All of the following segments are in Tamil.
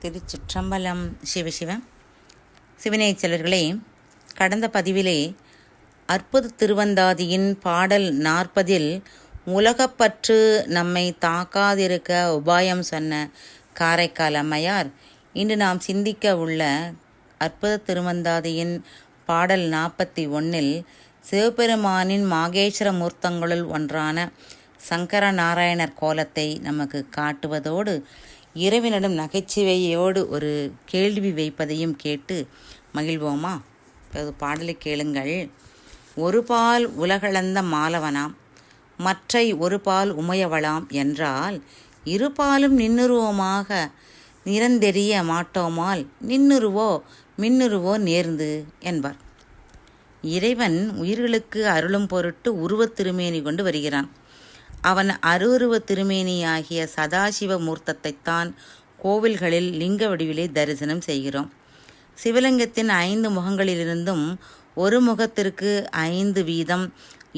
திருச்சிற்றம்பலம். சிவசிவம். சிவனேச்சலர்களே, கடந்த பதிவிலே அற்புத திருவந்தாதியின் பாடல் 40 உலகப்பற்று நம்மை தாக்காதிருக்க உபாயம் சொன்ன காரைக்கால் அம்மையார் இன்று நாம் சிந்திக்க உள்ள அற்புத திருவந்தாதியின் பாடல் 41 சிவபெருமானின் மாகேஸ்வர மூர்த்தங்களுள் ஒன்றான சங்கர நாராயணர் கோலத்தை நமக்கு காட்டுவதோடு இறைவனிடம் நகைச்சுவையோடு ஒரு கேள்வி வைப்பதையும் கேட்டு மகிழ்வோமா? பாடலை கேளுங்கள். ஒரு பால் உலகளந்த மாலவனாம், மற்றை ஒரு பால் உமையவளாம் என்றால் இருபாலும் நின்னுருவமாக நிறந்தெரிய மாட்டோமால் நின்னுருவோ மின்னுருவோ நேர்ந்து என்பார். இறைவன் உயிர்களுக்கு அருளும் பொருட்டு உருவத் திருமேனி கொண்டு வருகிறான். அவன் அருவுருவ திருமேனியாகிய சதாசிவ மூர்த்தத்தைத்தான் கோவில்களில் லிங்க வடிவிலே தரிசனம் செய்கிறோம். சிவலிங்கத்தின் 5 முகங்களிலிருந்தும் ஒரு முகத்திற்கு 5 வீதம்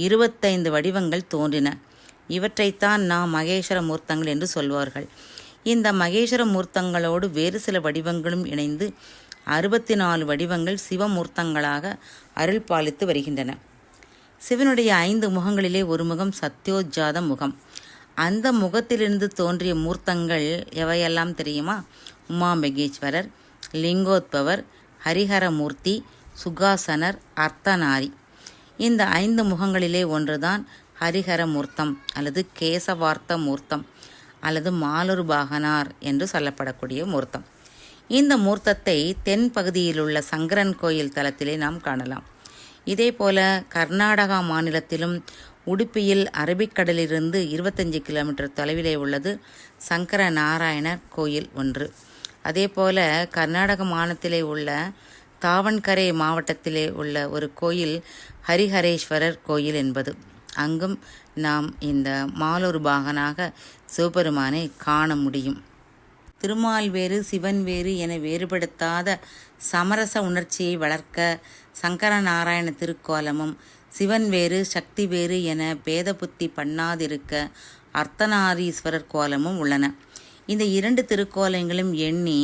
25 வடிவங்கள் தோன்றின. இவற்றைத்தான் நாம் மகேஸ்வர மூர்த்தங்கள் என்று சொல்வார்கள். இந்த மகேஸ்வர மூர்த்தங்களோடு வேறு சில வடிவங்களும் இணைந்து 64 வடிவங்கள் சிவமூர்த்தங்களாக அருள் பாலித்து வருகின்றன. சிவனுடைய 5 முகங்களிலே ஒரு முகம் சத்யோஜாத முகம். அந்த முகத்திலிருந்து தோன்றிய மூர்த்தங்கள் எவையெல்லாம் தெரியுமா? உமாமகேஸ்வரர், லிங்கோத்பவர், ஹரிஹரமூர்த்தி, சுகாசனர், அர்த்தநாரி. இந்த 5 முகங்களிலே ஒன்றுதான் ஹரிஹரமூர்த்தம் அல்லது கேசவார்த்த மூர்த்தம் அல்லது மாலுருபாகனார் என்று சொல்லப்படக்கூடிய மூர்த்தம். இந்த மூர்த்தத்தை தென் பகுதியிலுள்ள சங்கரன் கோயில் தலத்திலே நாம் காணலாம். இதே போல கர்நாடகா மாநிலத்திலும் உடுப்பியில் அரபிக்கடலிலிருந்து 25 கிலோமீட்டர் தொலைவிலே உள்ளது சங்கர நாராயணர் கோயில் ஒன்று. அதே போல கர்நாடக மாநிலத்திலே உள்ள தாவண்கரே மாவட்டத்திலே உள்ள ஒரு கோயில் ஹரிஹரேஸ்வரர் கோயில் என்பது. அங்கும் நாம் இந்த மாலுருபாகனாக சிவபெருமானை காண முடியும். திருமால் வேறு சிவன் வேறு என வேறுபடுத்தாத சமரச உணர்ச்சியை வளர்க்க சங்கர நாராயண திருக்கோலமும், சிவன் வேறு சக்தி வேறு என பேத புத்தி பண்ணாதிருக்க அர்த்தநாரீஸ்வரர் கோலமும் உள்ளன. இந்த 2 திருக்கோலங்களும் எண்ணி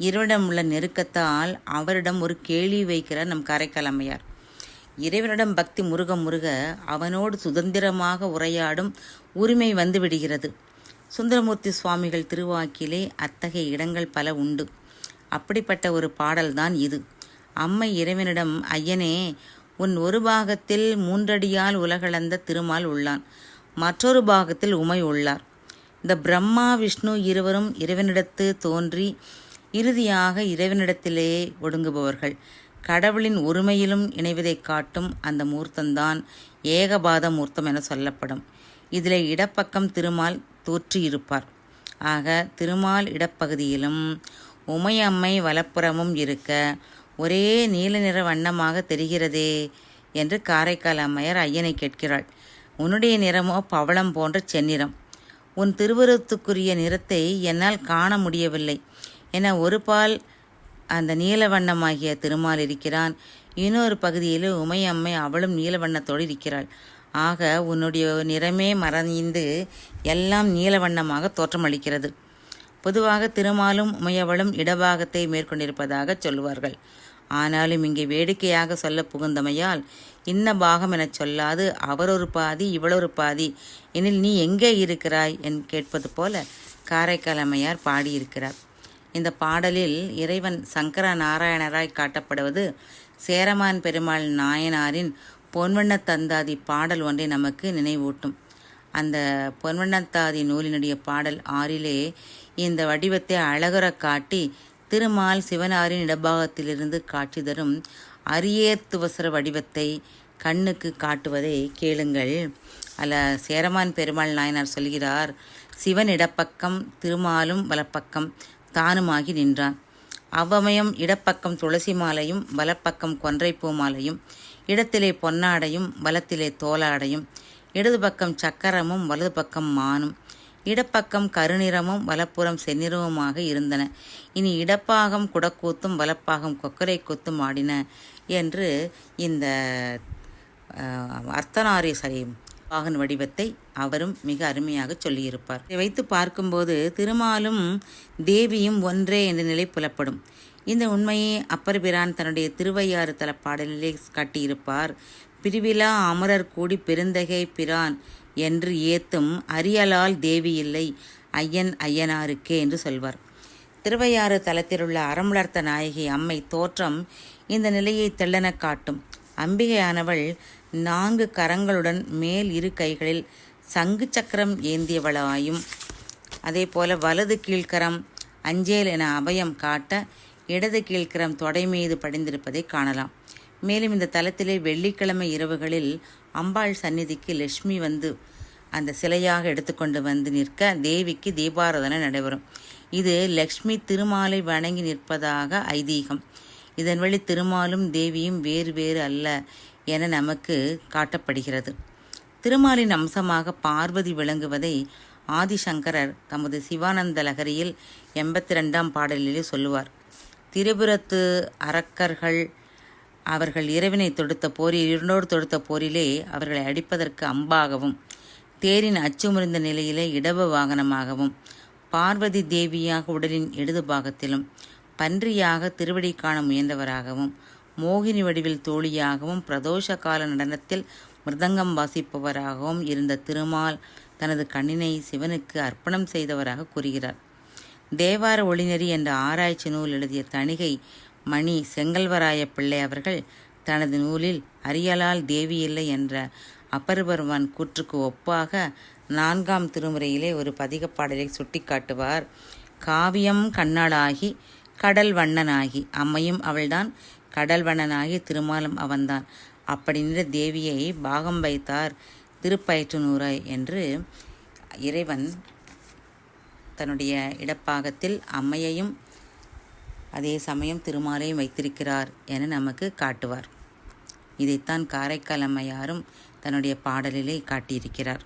இறைவனிடம் உள்ள நெருக்கத்தால் அவரிடம் ஒரு கேள்வி வைக்கிறார் நம் காரைக்கால் அம்மையார். இறைவனிடம் பக்தி முருக முருக அவனோடு சுதந்திரமாக உரையாடும் உரிமை வந்துவிடுகிறது. சுந்தரமூர்த்தி சுவாமிகள் திருவாக்கிலே அத்தகைய இடங்கள் பல உண்டு. அப்படிப்பட்ட ஒரு பாடல்தான் இது. அம்மை இறைவனிடம், ஐயனே, உன் ஒரு பாகத்தில் 3 அடியால் உலகளந்த திருமால் உள்ளான், மற்றொரு பாகத்தில் உமை உள்ளார். இந்த பிரம்மா விஷ்ணு இருவரும் இறைவனிடத்து தோன்றி இறுதியாக இறைவனிடத்திலே ஒடுங்குபவர்கள். கடவுளின் ஒருமையிலும் இணைவதை காட்டும் அந்த மூர்த்தந்தான் ஏகபாத மூர்த்தம் என சொல்லப்படும். இதில் இடப்பக்கம் திருமால் தோற்றியிருப்பார். ஆக திருமால் இடப்பகுதியிலும் உமையம்மை வலப்புறமும் இருக்க ஒரே நீல நிற வண்ணமாக தெரிகிறதே என்று காரைக்கால் அம்மையார் ஐயனை கேட்கிறாள். உன்னுடைய நிறமோ பவளம் போன்ற செந்நிறம். உன் திருவுருவத்துக்குரிய நிறத்தை என்னால் காண முடியவில்லை என ஒரு பால் அந்த நீல வண்ணமாகிய திருமால் இருக்கிறான், இன்னொரு பகுதியில் உமையம்மை அவளும் நீல வண்ணத்தோடு இருக்கிறாள். ஆக உன்னுடைய நிறமே மறைந்து எல்லாம் நீல வண்ணமாக தோற்றமளிக்கிறது. பொதுவாக திருமாலும் உமையவளும் இடபாகத்தை மேற்கொண்டிருப்பதாக சொல்லுவார்கள். ஆனாலும் இங்கே வேடிக்கையாக சொல்ல புகுந்தமையால் இன்ன பாகம் எனச் சொல்லாது அவரொரு பாதி இவளொரு பாதி எனில் நீ எங்கே இருக்கிறாய் என் கேட்பது போல காரைக்கால் அம்மையார் பாடியிருக்கிறார். இந்த பாடலில் இறைவன் சங்கர நாராயணராய் காட்டப்படுவது சேரமான் பெருமாள் நாயனாரின் பொன்வண்ணத்தாதி பாடல் ஒன்றை நமக்கு நினைவூட்டும். அந்த பொன்வண்ணத்தாதி நூலினுடைய பாடல் 6 இந்த வடிவத்தை அழகுற காட்டி திருமால் சிவனாரின் இடபாகத்திலிருந்து காட்சி தரும் அரியேத்துவசர வடிவத்தை கண்ணுக்கு காட்டுவதை கேளுங்கள். அதில் சேரமான் பெருமாள் நாயனார் சொல்கிறார், சிவன் இடப்பக்கம் திருமாலும் வலப்பக்கம் தானுமாகி நின்றான். அவ்வமயம் இடப்பக்கம் துளசி மாலையும் வலப்பக்கம் கொன்றைப்பூ மாலையும், இடத்திலே பொன்னாடையும் வலத்திலே தோலாடையும், இடது பக்கம் சக்கரமும் வலது பக்கம் மானும், இடப்பக்கம் கருநிறமும் வலப்புறம் செந்நிறமுமாக இருந்தன. இனி இடப்பாகம் குடக்கூத்தும் வலப்பாகம் கொக்கரை கூத்தும் ஆடின என்று இந்த அர்த்தநாரீஸ்வரி பாகன் வடிவத்தை அவரும் மிக அருமையாக சொல்லியிருப்பார். இதை வைத்து பார்க்கும்போது திருமாலும் தேவியும் ஒன்றே என்ற நிலை புலப்படும். இந்த உண்மையை அப்பர் பிரான் தன்னுடைய திருவையாறு தல பாடலிலே காட்டியிருப்பார். பிரிவிலா அமரர் கூடி பெருந்தகை பிரான் என்று ஏத்தும் அரியலால் தேவி இல்லை ஐயன் ஐயனாருக்கே என்று சொல்வார். திருவையாறு தலத்திலுள்ள அறமுளர்த்த நாயகி அம்மை தோற்றம் இந்த நிலையை தெள்ளென காட்டும். அம்பிகையானவள் 4 கரங்களுடன் மேல் 2 கைகளில் சங்கு சக்கரம் ஏந்தியவளாயும், அதே போல வலது கீழ்கரம் அஞ்சேல் என அபயம் காட்ட இடது கீழ்கரம் தொடை மீது படிந்திருப்பதை காணலாம். மேலும் இந்த தலத்திலே வெள்ளிக்கிழமை இரவுகளில் அம்பாள் சந்நிதிக்கு லட்சுமி வந்து அந்த சிலையாக எடுத்துக்கொண்டு வந்து நிற்க தேவிக்கு தீபாராதனை நடைபெறும். இது லக்ஷ்மி திருமாலை வணங்கி நிற்பதாக ஐதீகம். இதன் வழி திருமாலும் தேவியும் வேறு வேறு அல்ல என நமக்கு காட்டப்படுகிறது. திருமாலின் அம்சமாக பார்வதி விளங்குவதை ஆதிசங்கரர் தமது சிவானந்த லகரியில் 82ஆம் பாடலிலே சொல்லுவார். திரிபுரத்து அரக்கர்கள் அவர்கள் இறைவனை இருந்தோடு தொடுத்த போரிலே அவர்களை அடிப்பதற்கு அம்பாகவும், தேரின் அச்சுமுறிந்த நிலையிலே இடப வாகனமாகவும், பார்வதி தேவியாக உடலின் இடது பாகத்திலும், பன்றியாக திருவடி காண முயன்றவராகவும், மோகினி வடிவில் தோழியாகவும், பிரதோஷ கால நடனத்தில் மிருதங்கம் வாசிப்பவராகவும் இருந்த திருமால் தனது கண்ணினை சிவனுக்கு அர்ப்பணம் செய்தவராக கூறுகிறார். தேவார ஒளிநெறி என்ற ஆராய்ச்சி நூல் எழுதிய தணிகை மணி செங்கல்வராய பிள்ளை அவர்கள் தனது நூலில் அரியலால் தேவி இல்லை என்ற அப்பர்பர்வான் கூற்றுக்கு ஒப்பாக 4ஆம் திருமுறையிலே ஒரு பதிகப்பாடலை சுட்டிக்காட்டுவார். காவியம் கண்ணாளாகி கடல் வண்ணனாகி அம்மையும் அவள்தான், கடல் வண்ணனாகி திருமாலும் அவன்தான். அப்படி நின்ற தேவியை பாகம் வைத்தார் திருப்பயிற்றுநூறாய் என்று இறைவன் தன்னுடைய இடப்பாகத்தில் அம்மையையும் அதே சமயம் திருமாலையும் வைத்திருக்கிறார் என நமக்கு காட்டுவார். இதைத்தான் காரைக்கால் அம்மையாரும் தன்னுடைய பாடலிலே காட்டியிருக்கிறார்.